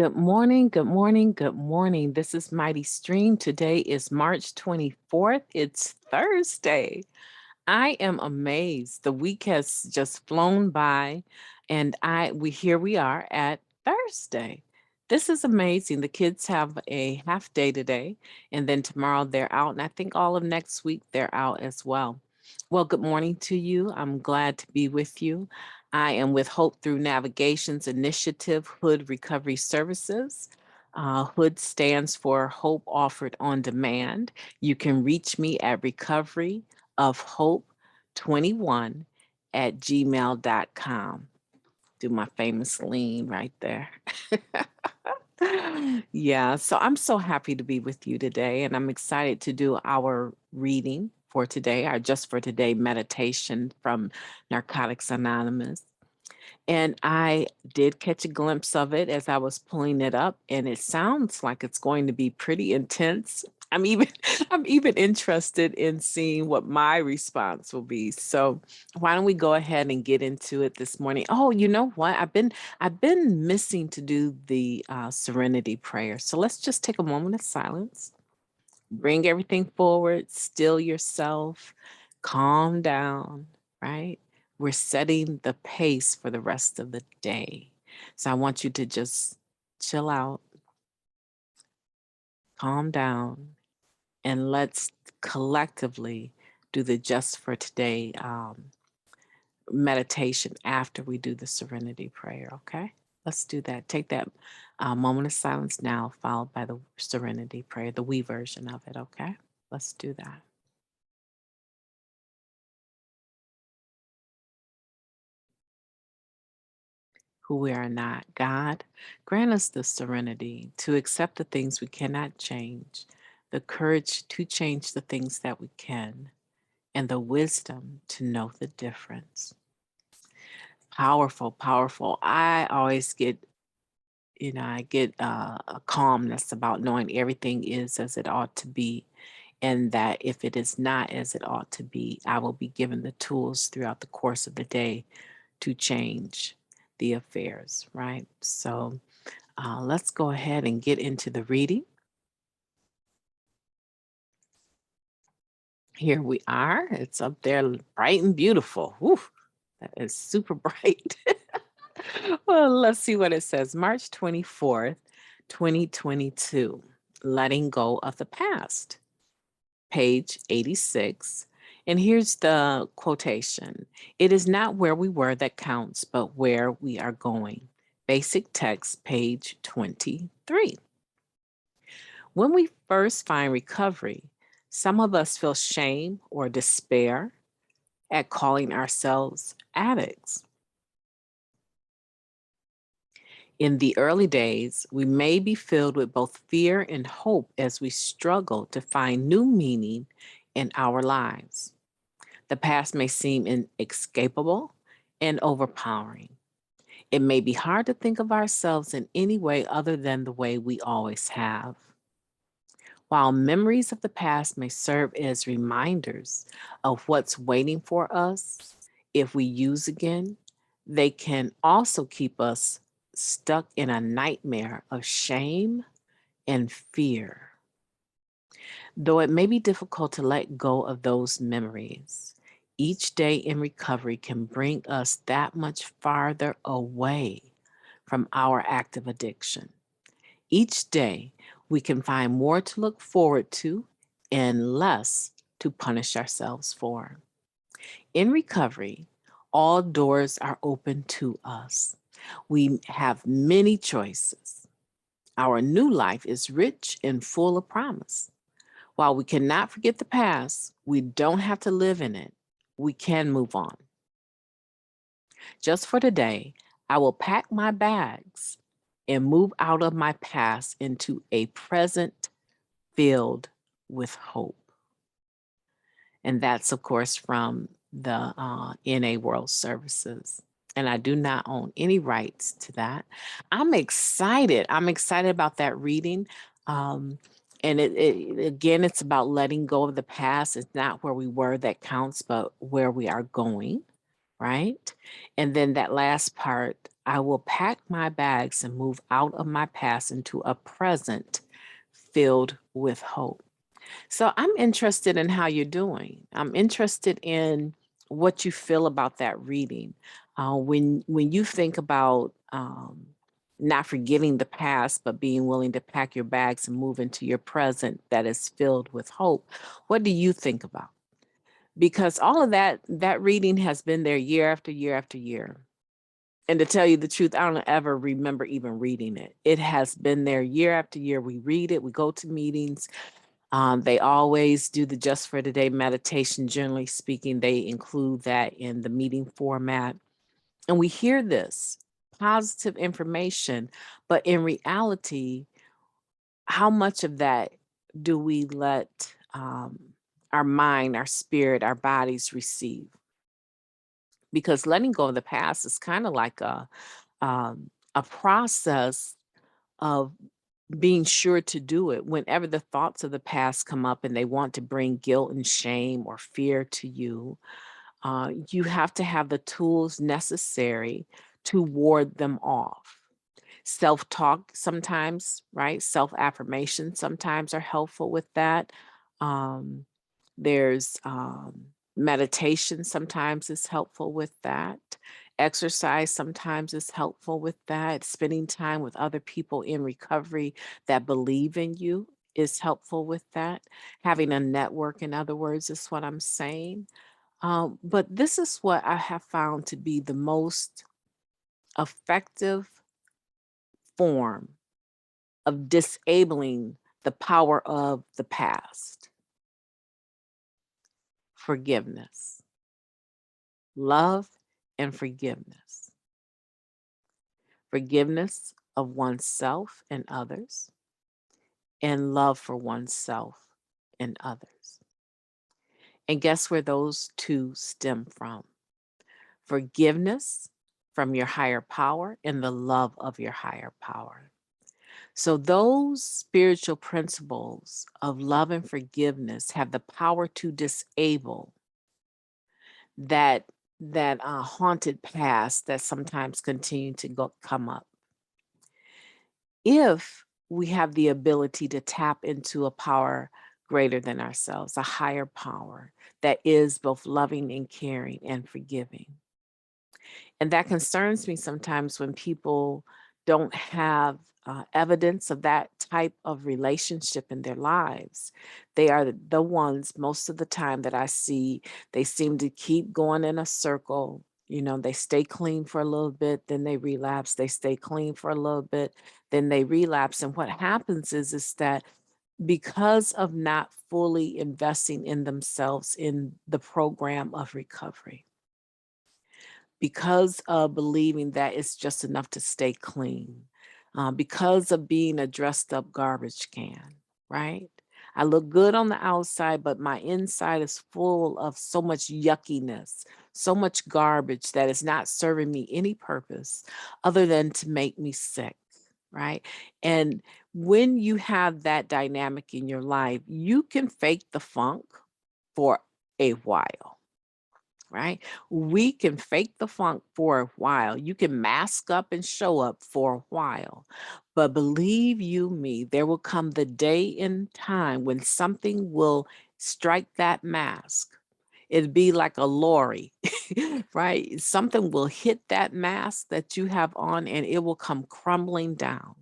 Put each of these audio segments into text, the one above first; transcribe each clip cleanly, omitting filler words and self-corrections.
Good morning, good morning, good morning. This is MightyStream. Today is March 24th. It's Thursday. I am amazed. The week has just flown by and here we are at Thursday. This is amazing. The kids have a half day today and then tomorrow they're out, and I think all of next week they're out as well. Well, good morning to you. I'm glad to be with you. I am with Hope Through Navigation's initiative, H.O.D Recovery Services. H.O.D stands for Hope Offered on Demand. You can reach me at recoveryofhope21@gmail.com. Do my famous lean right there. Yeah, so I'm so happy to be with you today, and I'm excited to do our reading for today, our Just for Today meditation from Narcotics Anonymous. And I did catch a glimpse of it as I was pulling it up, and it sounds like it's going to be pretty intense. I'm even I'm even interested in seeing what my response will be. So why don't we go ahead and get into it this morning? Oh, you know what? I've been missing to do the serenity prayer. So let's just take a moment of silence. Bring everything forward, still yourself, calm down, right? We're setting the pace for the rest of the day. So I want you to just chill out, calm down, and let's collectively do the Just for Today meditation after we do the serenity prayer, okay? Let's do that. Take that moment of silence now, followed by the serenity prayer, the we version of it, okay? Let's do that. Who we are not. God, grant us the serenity to accept the things we cannot change, the courage to change the things that we can, and the wisdom to know the difference. Powerful, powerful. I always get, I get a calmness about knowing everything is as it ought to be, and that if it is not as it ought to be, I will be given the tools throughout the course of the day to change the affairs, right? So let's go ahead and get into the reading. Here we are. It's up there bright and beautiful. Whew, that is super bright. Well, let's see what it says. March 24th, 2022. Letting go of the past. Page 86. And here's the quotation. It is not where we were that counts, but where we are going. Basic text, page 23. When we first find recovery, some of us feel shame or despair at calling ourselves addicts. In the early days, we may be filled with both fear and hope as we struggle to find new meaning in our lives. The past may seem inescapable and overpowering. It may be hard to think of ourselves in any way other than the way we always have. While memories of the past may serve as reminders of what's waiting for us if we use again, they can also keep us stuck in a nightmare of shame and fear. Though it may be difficult to let go of those memories, each day in recovery can bring us that much farther away from our active addiction. Each day, we can find more to look forward to and less to punish ourselves for. In recovery, all doors are open to us. We have many choices. Our new life is rich and full of promise. While we cannot forget the past, we don't have to live in it. We can move on. Just for today, I will pack my bags and move out of my past into a present filled with hope. And that's, of course, from the NA World Services. And I do not own any rights to that. I'm excited. I'm excited about that reading. And again, it's about letting go of the past. It's not where we were that counts, but where we are going, right? And then that last part, I will pack my bags and move out of my past into a present filled with hope. So I'm interested in how you're doing. I'm interested in what you feel about that reading. When you think about not forgetting the past, but being willing to pack your bags and move into your present that is filled with hope, what do you think about? Because all of that reading has been there year after year after year. And to tell you the truth, I don't ever remember even reading it. It has been there year after year. We read it, we go to meetings. They always do the Just for Today meditation. Generally speaking, they include that in the meeting format. And we hear this positive information, but in reality, how much of that do we let our mind, our spirit, our bodies receive? Because letting go of the past is kind of like a process of being sure to do it whenever the thoughts of the past come up and they want to bring guilt and shame or fear to you. You have to have the tools necessary to ward them off. Self talk sometimes, right? Self affirmation sometimes are helpful with that. Um, there's meditation sometimes is helpful with that. Exercise sometimes is helpful with that. Spending time with other people in recovery that believe in you is helpful with that. Having a network, in other words, is what I'm saying. But this is what I have found to be the most effective form of disabling the power of the past: forgiveness, love, and forgiveness. Forgiveness of oneself and others, and love for oneself and others. And guess where those two stem from? Forgiveness from your higher power and the love of your higher power. So those spiritual principles of love and forgiveness have the power to disable that haunted past that sometimes continue to come up. If we have the ability to tap into a power greater than ourselves, a higher power that is both loving and caring and forgiving. And that concerns me sometimes when people don't have evidence of that type of relationship in their lives. They are the ones most of the time that I see, they seem to keep going in a circle. You know, they stay clean for a little bit, then they relapse. They stay clean for a little bit, then they relapse. And what happens is that because of not fully investing in themselves in the program of recovery, because of believing that it's just enough to stay clean, because of being a dressed up garbage can, right? I look good on the outside, but my inside is full of so much yuckiness, so much garbage that is not serving me any purpose other than to make me sick, right? And when you have that dynamic in your life, you can fake the funk for a while, right? We can fake the funk for a while. You can mask up and show up for a while. But believe you me, there will come the day in time when something will strike that mask. It'd be like a lorry, right? Something will hit that mask that you have on and it will come crumbling down.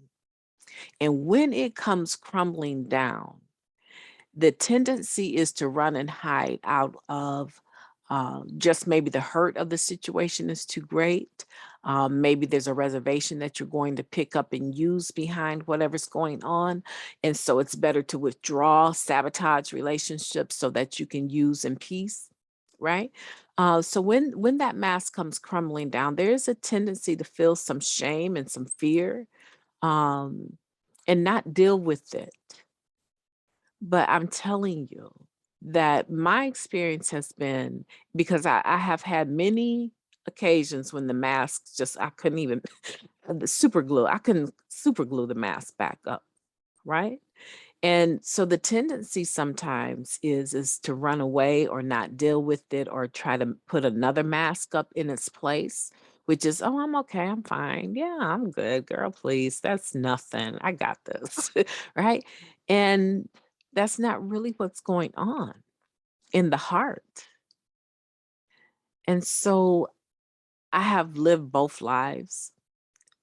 And when it comes crumbling down, the tendency is to run and hide out of just maybe the hurt of the situation is too great. Maybe there's a reservation that you're going to pick up and use behind whatever's going on. And so it's better to withdraw, sabotage relationships so that you can use in peace, right? So when that mask comes crumbling down, there is a tendency to feel some shame and some fear, um, and not deal with it. But I'm telling you that my experience has been, because I have had many occasions when the masks just, I couldn't even, the super glue, I couldn't super glue the mask back up, right? And so the tendency sometimes is to run away or not deal with it or try to put another mask up in its place, which is, oh, I'm okay, I'm fine. Yeah, I'm good, girl, please. That's nothing. I got this. Right. And that's not really what's going on in the heart. And so I have lived both lives.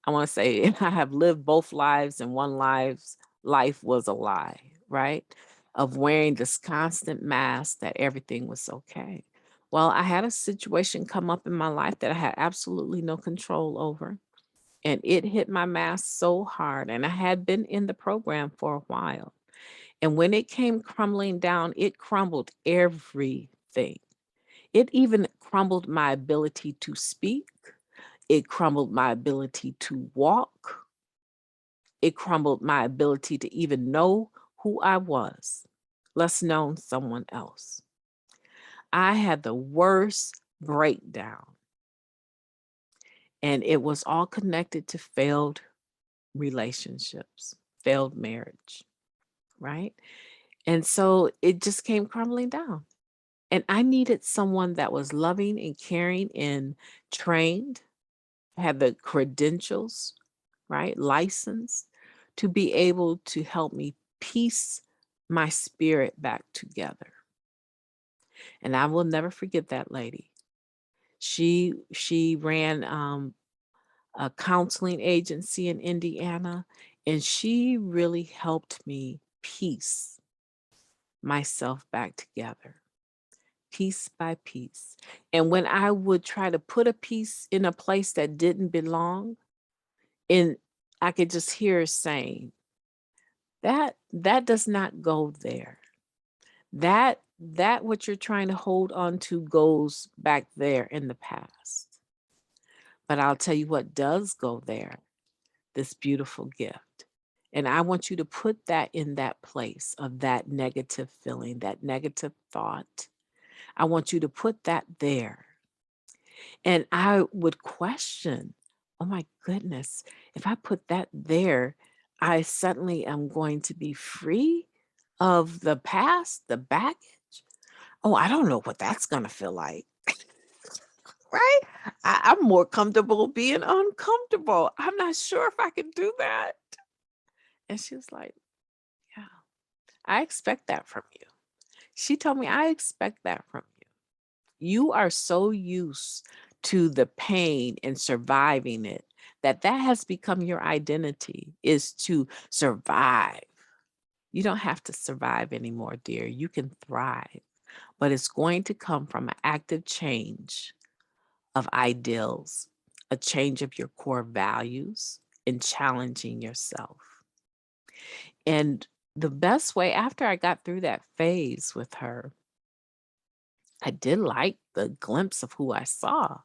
I want to say I have lived both lives, and one life was a lie, right? Of wearing this constant mask that everything was okay. Well, I had a situation come up in my life that I had absolutely no control over, and it hit my mask so hard. And I had been in the program for a while. And when it came crumbling down, it crumbled everything. It even crumbled my ability to speak. It crumbled my ability to walk. It crumbled my ability to even know who I was, less known someone else. I had the worst breakdown, and it was all connected to failed relationships, failed marriage, right? And so it just came crumbling down. And I needed someone that was loving and caring and trained, had the credentials, right? License to be able to help me piece my spirit back together. And I will never forget that lady. She ran a counseling agency in Indiana, and she really helped me piece myself back together, piece by piece. And when I would try to put a piece in a place that didn't belong, and I could just hear her saying, that does not go there. That what you're trying to hold on to goes back there in the past. But I'll tell you what does go there, this beautiful gift. And I want you to put that in that place of that negative feeling, that negative thought. I want you to put that there. And I would question, oh my goodness, if I put that there, I suddenly am going to be free of the past, the baggage. Oh, I don't know what that's going to feel like. Right? I'm more comfortable being uncomfortable. I'm not sure if I can do that. And she was like, yeah, I expect that from you. She told me, I expect that from you. You are so used to the pain and surviving it that has become your identity, is to survive. You don't have to survive anymore, dear. You can thrive, but it's going to come from an active change of ideals, a change of your core values, and challenging yourself. And the best way, after I got through that phase with her, I did like the glimpse of who I saw.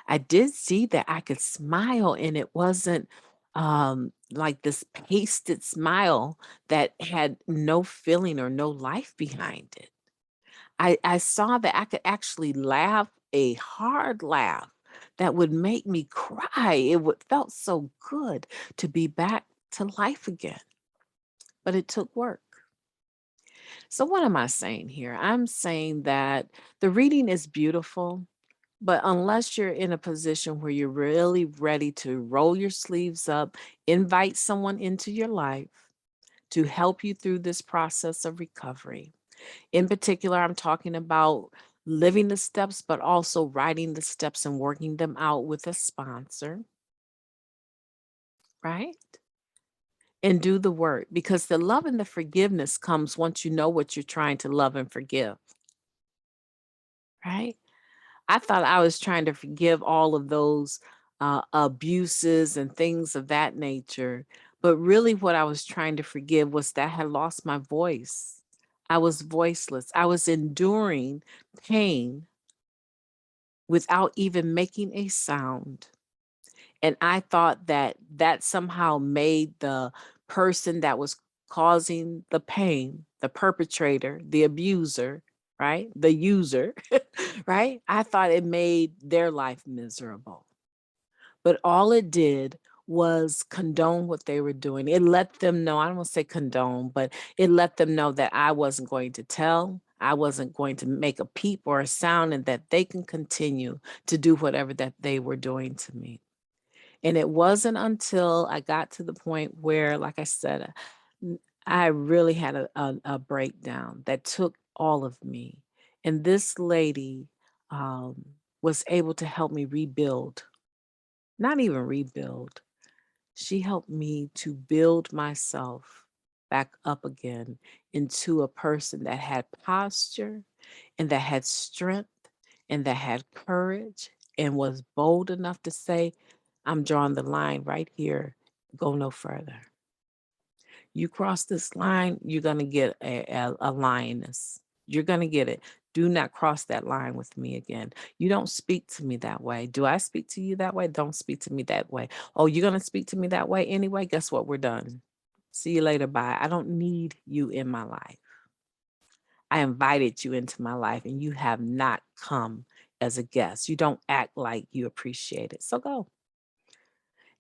I did see that I could smile, and it wasn't like this pasted smile that had no feeling or no life behind it. I saw that I could actually laugh a hard laugh that would make me cry. Felt so good to be back to life again, but it took work. So what am I saying here? I'm saying that the reading is beautiful, but unless you're in a position where you're really ready to roll your sleeves up, invite someone into your life to help you through this process of recovery. In particular, I'm talking about living the steps, but also writing the steps and working them out with a sponsor, right? And do the work, because the love and the forgiveness comes once you know what you're trying to love and forgive, right? I thought I was trying to forgive all of those abuses and things of that nature. But really, what I was trying to forgive was that I had lost my voice. I was voiceless. I was enduring pain without even making a sound. And I thought that somehow made the person that was causing the pain, the perpetrator, the abuser, right? The user, right? I thought it made their life miserable. But all it did was condone what they were doing. It let them know, I don't want to say condone, but it let them know that I wasn't going to tell, I wasn't going to make a peep or a sound and that they can continue to do whatever that they were doing to me. And it wasn't until I got to the point where, like I said, n- I really had a breakdown that took all of me. And this lady um, was able to help me rebuild, not even rebuild. She helped me to build myself back up again into a person that had posture and that had strength and that had courage and was bold enough to say, I'm drawing the line right here. Go no further. You cross this line, you're going to get a lioness. You're going to get it. Do not cross that line with me again. You don't speak to me that way. Do I speak to you that way? Don't speak to me that way. Oh, you're going to speak to me that way anyway? Guess what? We're done. See you later. Bye. I don't need you in my life. I invited you into my life and you have not come as a guest. You don't act like you appreciate it. So go.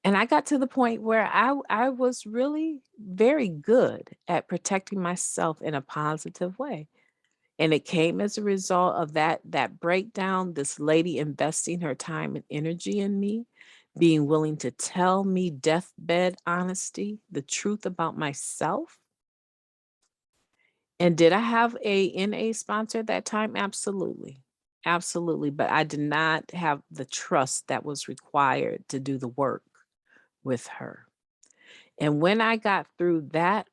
And I got to the point where I was really very good at protecting myself in a positive way. And it came as a result of that breakdown, this lady investing her time and energy in me, being willing to tell me deathbed honesty, the truth about myself. And did I have a NA sponsor at that time? Absolutely. Absolutely. But I did not have the trust that was required to do the work with her. And when I got through that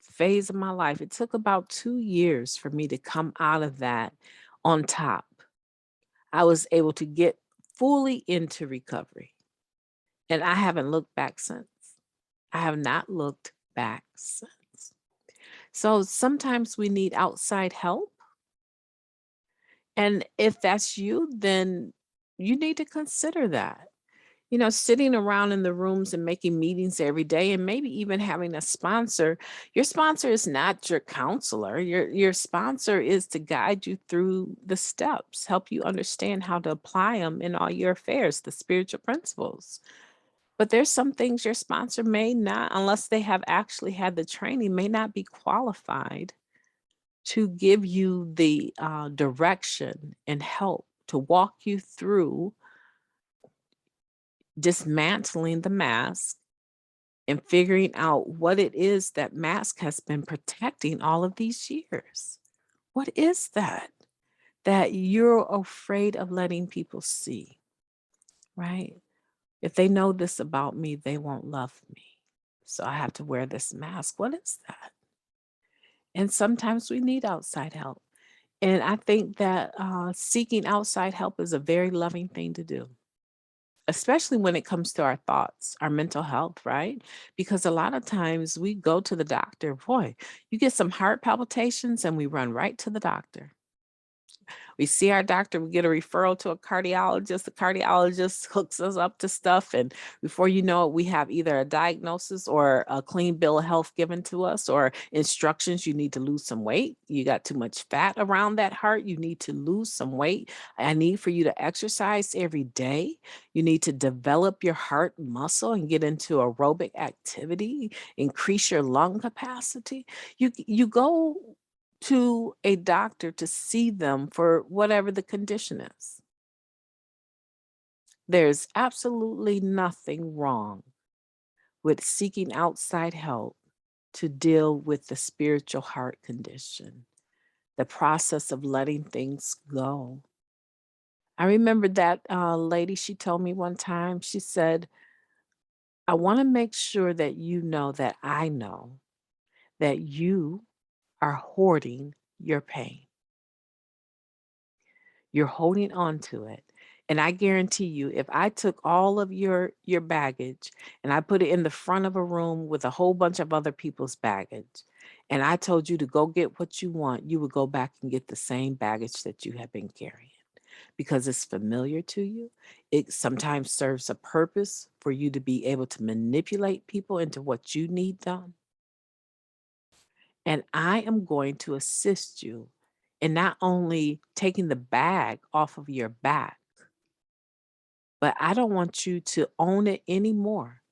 phase of my life, it took about 2 years for me to come out of that on top. I was able to get fully into recovery. And I haven't looked back since. I have not looked back since. So sometimes we need outside help. And if that's you, then you need to consider that. Sitting around in the rooms and making meetings every day and maybe even having a sponsor. Your sponsor is not your counselor. Your sponsor is to guide you through the steps, help you understand how to apply them in all your affairs, the spiritual principles. But there's some things your sponsor may not, unless they have actually had the training, may not be qualified to give you the direction and help to walk you through dismantling the mask and figuring out what it is that mask has been protecting all of these years. What is that you're afraid of letting people see, right? If they know this about me, they won't love me. So I have to wear this mask. What is that? And sometimes we need outside help. And I think that seeking outside help is a very loving thing to do, especially when it comes to our thoughts, our mental health, right? Because a lot of times we go to the doctor, boy, you get some heart palpitations and we run right to the doctor. We see our doctor, we get a referral to a cardiologist. The cardiologist hooks us up to stuff. And before you know it, we have either a diagnosis or a clean bill of health given to us or instructions. You need to lose some weight. You got too much fat around that heart. You need to lose some weight. I need for you to exercise every day. You need to develop your heart muscle and get into aerobic activity, increase your lung capacity. You go to a doctor to see them for whatever the condition is. There's absolutely nothing wrong with seeking outside help to deal with the spiritual heart condition, the process of letting things go. I remember that lady, she told me one time, she said, I want to make sure that you know that I know that you are hoarding your pain. You're holding on to it. And I guarantee you, if I took all of your baggage and I put it in the front of a room with a whole bunch of other people's baggage, and I told you to go get what you want, you would go back and get the same baggage that you have been carrying because it's familiar to you. It sometimes serves a purpose for you to be able to manipulate people into what you need done. And I am going to assist you in not only taking the bag off of your back, but I don't want you to own it anymore.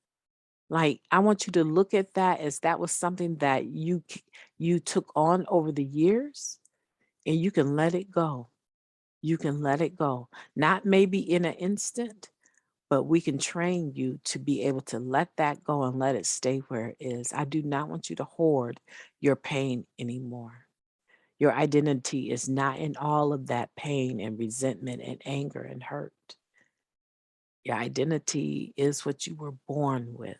Like, I want you to look at that as that was something that you took on over the years, and you can let it go. You can let it go. Not maybe in an instant, but we can train you to be able to let that go and let it stay where it is. I do not want you to hoard your pain anymore. Your identity is not in all of that pain and resentment and anger and hurt. Your identity is what you were born with.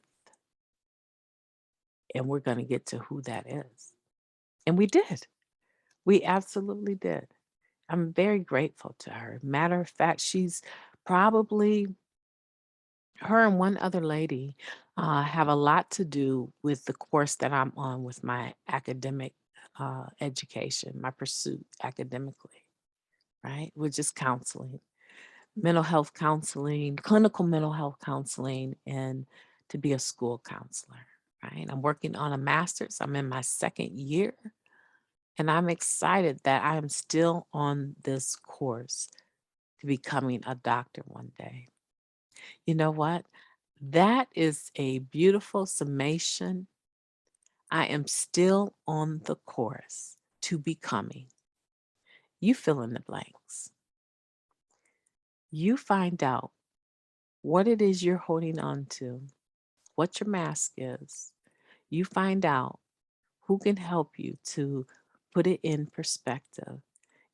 And we're going to get to who that is. And we did. We absolutely did. I'm very grateful to her. Matter of fact, she's probably, her and one other lady have a lot to do with the course that I'm on with my academic education, my pursuit academically, right? We're just counseling, mental health counseling, clinical mental health counseling, and to be a school counselor, right? I'm working on a master's. I'm in my second year, and I'm excited that I am still on this course to becoming a doctor one day. You know what? That is a beautiful summation. I am still on the course to becoming. You fill in the blanks. You find out what it is you're holding on to, what your mask is. You find out who can help you to put it in perspective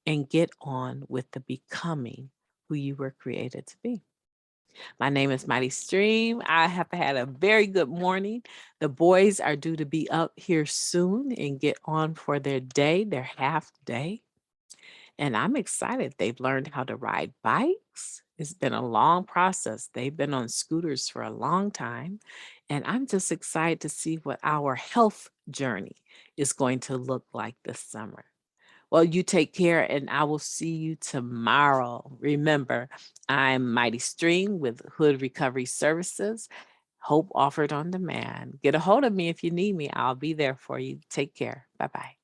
and get on with the becoming who you were created to be. My name is MightyStream. I have had a very good morning. The boys are due to be up here soon and get on for their day, their half day. And I'm excited. They've learned how to ride bikes. It's been a long process. They've been on scooters for a long time. And I'm just excited to see what our health journey is going to look like this summer. Well, you take care, and I will see you tomorrow. Remember, I'm Mighty Stream with Hood Recovery Services, Hope offered on demand. Get a hold of me if you need me. I'll be there for you. Take care. Bye-bye.